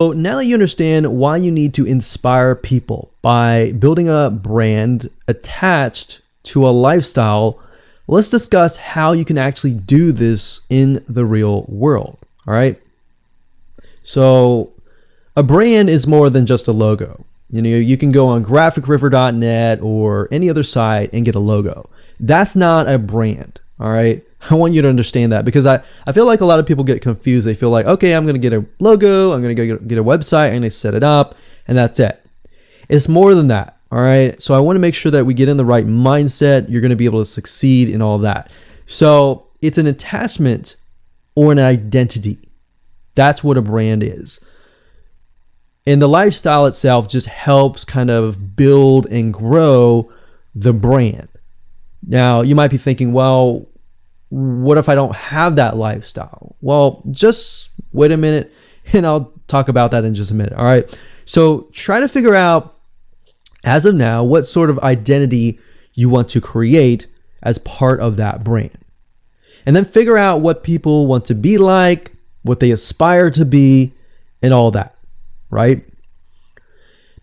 So now that you understand why you need to inspire people by building a brand attached to a lifestyle, let's discuss how you can actually do this in the real world. All right. So a brand is more than just a logo. You can go on graphicriver.net or any other site and get a logo. That's not a brand. All right. I want you to understand that, because I feel like a lot of people get confused. They feel like, okay, I'm going to get a logo, I'm going to get a website, I'm going to set it up, and that's it. It's more than that, all right? So I want to make sure that we get in the right mindset. You're going to be able to succeed in all of that. So it's an attachment or an identity. That's what a brand is. And the lifestyle itself just helps kind of build and grow the brand. Now, you might be thinking, well, what if I don't have that lifestyle? Well, just wait a minute and I'll talk about that in just a minute. All right. So try to figure out, as of now, what sort of identity you want to create as part of that brand. And then figure out what people want to be like, what they aspire to be, and all that. Right?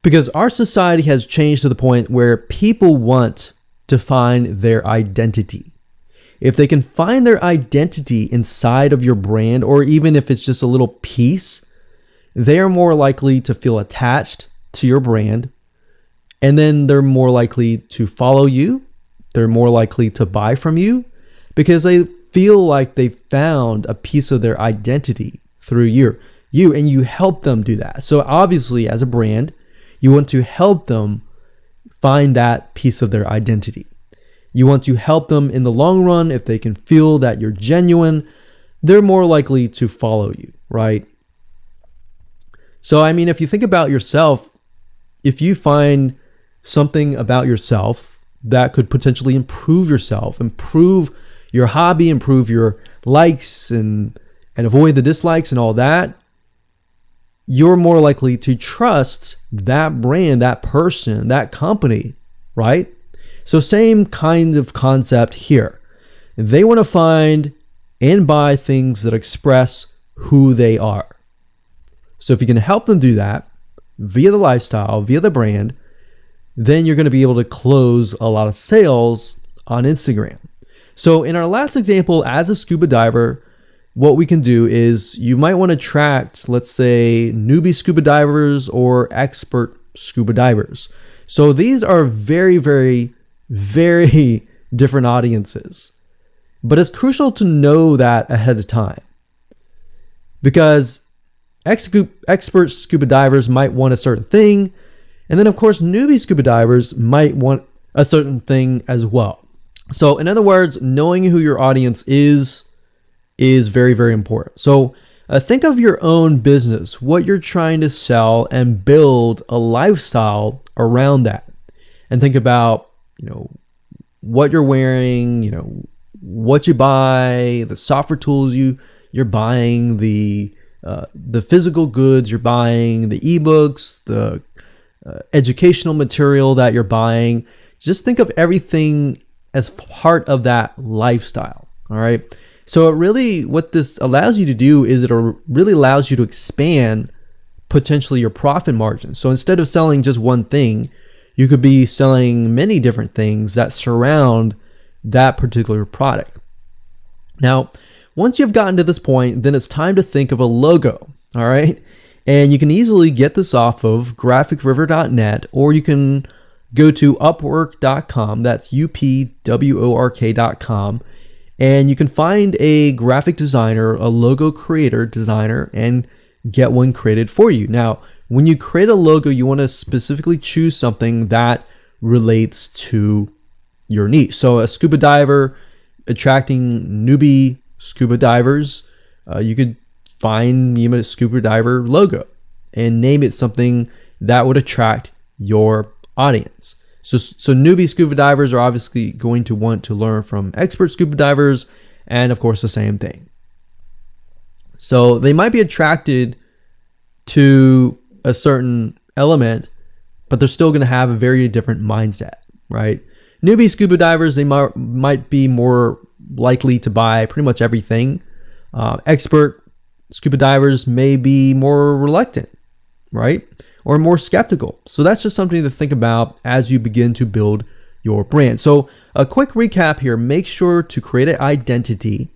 Because our society has changed to the point where people want to find their identity. If they can find their identity inside of your brand, or even if it's just a little piece, they are more likely to feel attached to your brand. And then they're more likely to follow you. They're more likely to buy from you because they feel like they found a piece of their identity through you, and you help them do that. So obviously, as a brand, you want to help them find that piece of their identity. You want to help them in the long run. If they can feel that you're genuine, they're more likely to follow you, right? So, I mean, if you think about yourself, if you find something about yourself that could potentially improve yourself, improve your hobby, improve your likes, and avoid the dislikes and all that, you're more likely to trust that brand, that person, that company, right? So same kind of concept here. They want to find and buy things that express who they are. So if you can help them do that via the lifestyle, via the brand, then you're going to be able to close a lot of sales on Instagram. So in our last example, as a scuba diver, what we can do is you might want to attract, let's say, newbie scuba divers or expert scuba divers. So these are very, very, very different audiences. But it's crucial to know that ahead of time, because expert scuba divers might want a certain thing, and then of course newbie scuba divers might want a certain thing as well. So in other words, knowing who your audience is very, very important. So think of your own business, what you're trying to sell, and build a lifestyle around that. And think about, what you're wearing, what you buy, the software tools you're buying, the physical goods you're buying, the ebooks, the educational material that you're buying. Just think of everything as part of that lifestyle. All right. So what this allows you to do is it really allows you to expand potentially your profit margin. So instead of selling just one thing, you could be selling many different things that surround that particular product. Now, once you've gotten to this point, then it's time to think of a logo. All right. And you can easily get this off of graphicriver.net, or you can go to upwork.com. That's upwork.com. And you can find a graphic designer, a logo creator, designer, and get one created for you. Now, when you create a logo, you want to specifically choose something that relates to your niche. So a scuba diver attracting newbie scuba divers, you could find a scuba diver logo and name it something that would attract your audience. So newbie scuba divers are obviously going to want to learn from expert scuba divers, and of course the same thing. So they might be attracted to a certain element, but they're still going to have a very different mindset, right? Newbie scuba divers, they might be more likely to buy pretty much everything. Expert scuba divers may be more reluctant right? Or more skeptical. So that's just something to think about as you begin to build your brand. So a quick recap here, make sure to create an identity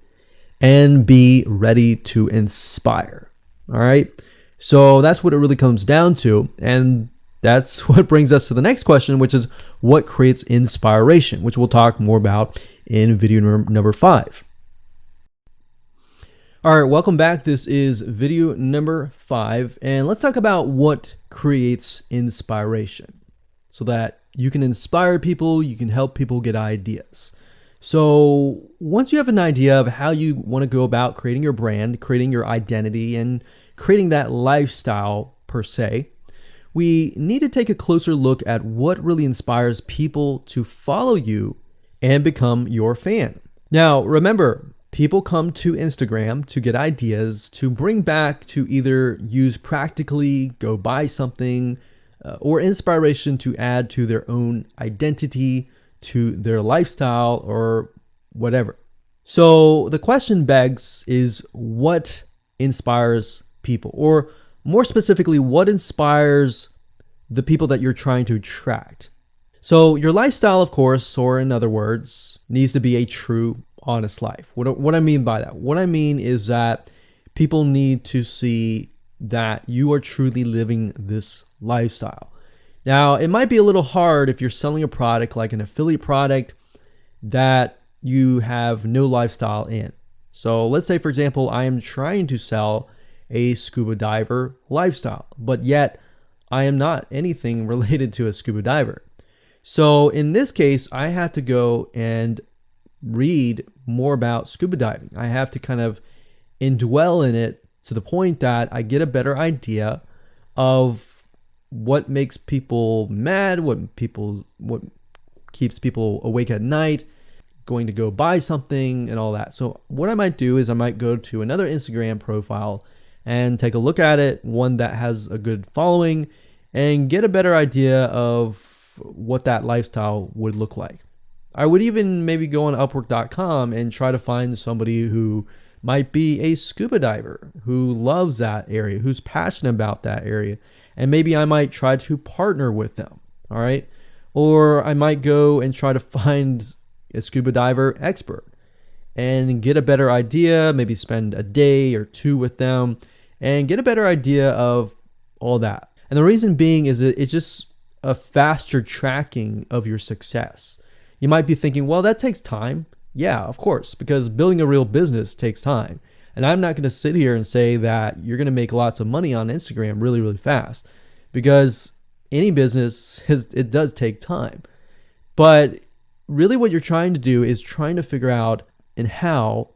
and be ready to inspire. All right. So that's what it really comes down to. And that's what brings us to the next question, which is what creates inspiration, which we'll talk more about in video number 5. All right, welcome back. This is video number 5, and let's talk about what creates inspiration so that you can inspire people, you can help people get ideas. So once you have an idea of how you want to go about creating your brand, creating your identity, and creating that lifestyle per se, we need to take a closer look at what really inspires people to follow you and become your fan. Now, remember, people come to Instagram to get ideas to bring back to either use practically, go buy something, or inspiration to add to their own identity, to their lifestyle, or whatever. So the question begs is what inspires people? Or more specifically, what inspires the people that you're trying to attract? So your lifestyle, of course, or in other words, needs to be a true, honest life. What I mean by that? What I mean is that people need to see that you are truly living this lifestyle. Now, it might be a little hard if you're selling a product like an affiliate product that you have no lifestyle in. So let's say, for example, I am trying to sell a scuba diver lifestyle, but yet I am not anything related to a scuba diver. So in this case, I have to go and read more about scuba diving. I have to kind of indwell in it to the point that I get a better idea of what makes people mad, what keeps people awake at night, going to go buy something and all that. So what I might do is I might go to another Instagram profile and take a look at it, one that has a good following, and get a better idea of what that lifestyle would look like. I would even maybe go on Upwork.com and try to find somebody who might be a scuba diver, who loves that area, who's passionate about that area. And maybe I might try to partner with them, all right? Or I might go and try to find a scuba diver expert and get a better idea, maybe spend a day or two with them and get a better idea of all that. And the reason being is that it's just a faster tracking of your success. You might be thinking, well, that takes time. Yeah, of course, because building a real business takes time. And I'm not going to sit here and say that you're going to make lots of money on Instagram really, really fast, because any business, it does take time. But really what you're trying to do is trying to figure out and how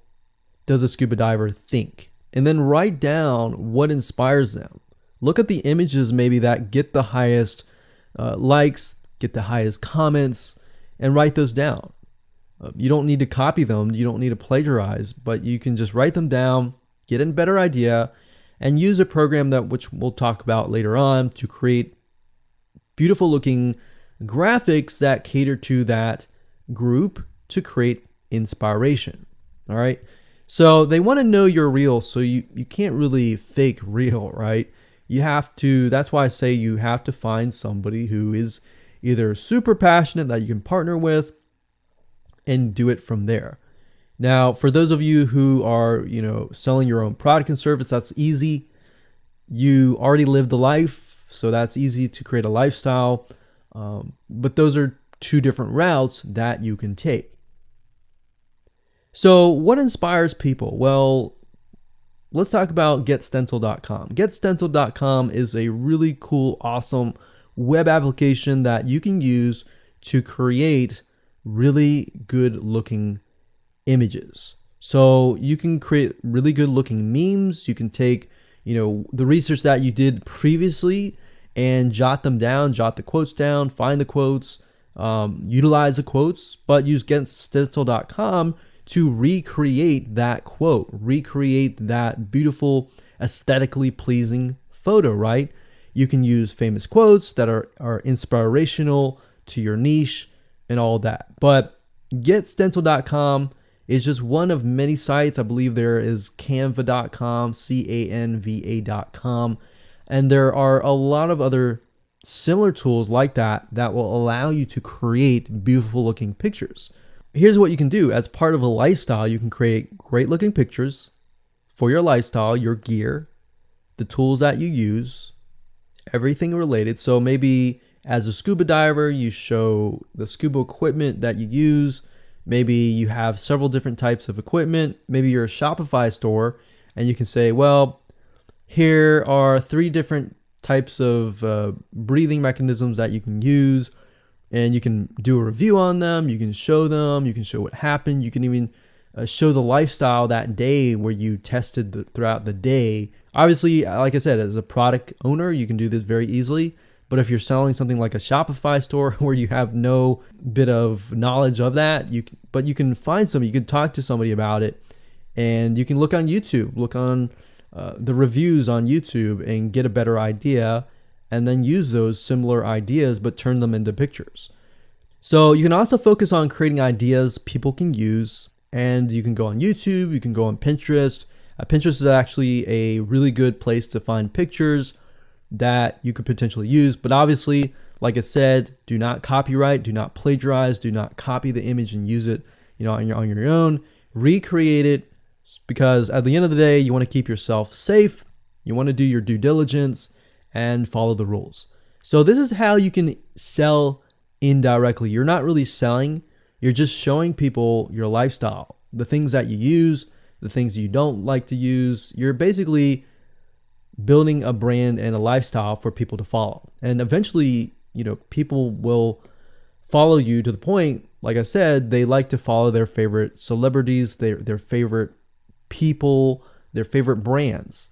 does a scuba diver think? And then write down what inspires them. Look at the images maybe that get the highest likes, get the highest comments, and write those down. You don't need to copy them. You don't need to plagiarize, but you can just write them down, get a better idea, and use a program which we'll talk about later on to create beautiful looking graphics that cater to that group to create inspiration. All right. So they want to know you're real. So you can't really fake real, right? You have to, that's why I say you have to find somebody who is either super passionate that you can partner with and do it from there. Now, for those of you who are, selling your own product and service, that's easy. You already live the life, so that's easy to create a lifestyle. But those are two different routes that you can take. So what inspires people? Well, let's talk about getstencil.com. Getstencil.com is a really cool, awesome web application that you can use to create really good looking images. So you can create really good looking memes. You can take, the research that you did previously and jot them down, jot the quotes down, find the quotes, utilize the quotes, but use getstencil.com to recreate that quote, recreate that beautiful, aesthetically pleasing photo, right? You can use famous quotes that are inspirational to your niche and all that. But getstencil.com is just one of many sites. I believe there is canva.com, canva.com. And there are a lot of other similar tools like that that will allow you to create beautiful looking pictures. Here's what you can do. As part of a lifestyle, you can create great looking pictures for your lifestyle, your gear, the tools that you use, everything related. So maybe as a scuba diver, you show the scuba equipment that you use. Maybe you have several different types of equipment. Maybe you're a Shopify store and you can say, well, here are 3 different types of breathing mechanisms that you can use, and you can do a review on them. You can show them. You can show what happened. You can even show the lifestyle that day where you tested throughout the day. Obviously, like I said, as a product owner, you can do this very easily. But if you're selling something like a Shopify store where you have no bit of knowledge of that, you can find somebody. You can talk to somebody about it, and you can look on YouTube, look on the reviews on YouTube, and get a better idea, and then use those similar ideas but turn them into pictures. So you can also focus on creating ideas people can use, and you can go on YouTube, you can go on Pinterest. Pinterest is actually a really good place to find pictures that you could potentially use, but obviously, like I said, do not copyright, do not plagiarize, do not copy the image and use it, on your own. Recreate it, because at the end of the day, you want to keep yourself safe. You want to do your due diligence and follow the rules. So this is how you can sell indirectly. You're not really selling. You're just showing people your lifestyle, the things that you use, the things you don't like to use. You're basically building a brand and a lifestyle for people to follow. And eventually, people will follow you to the point, like I said, they like to follow their favorite celebrities, their favorite people, their favorite brands.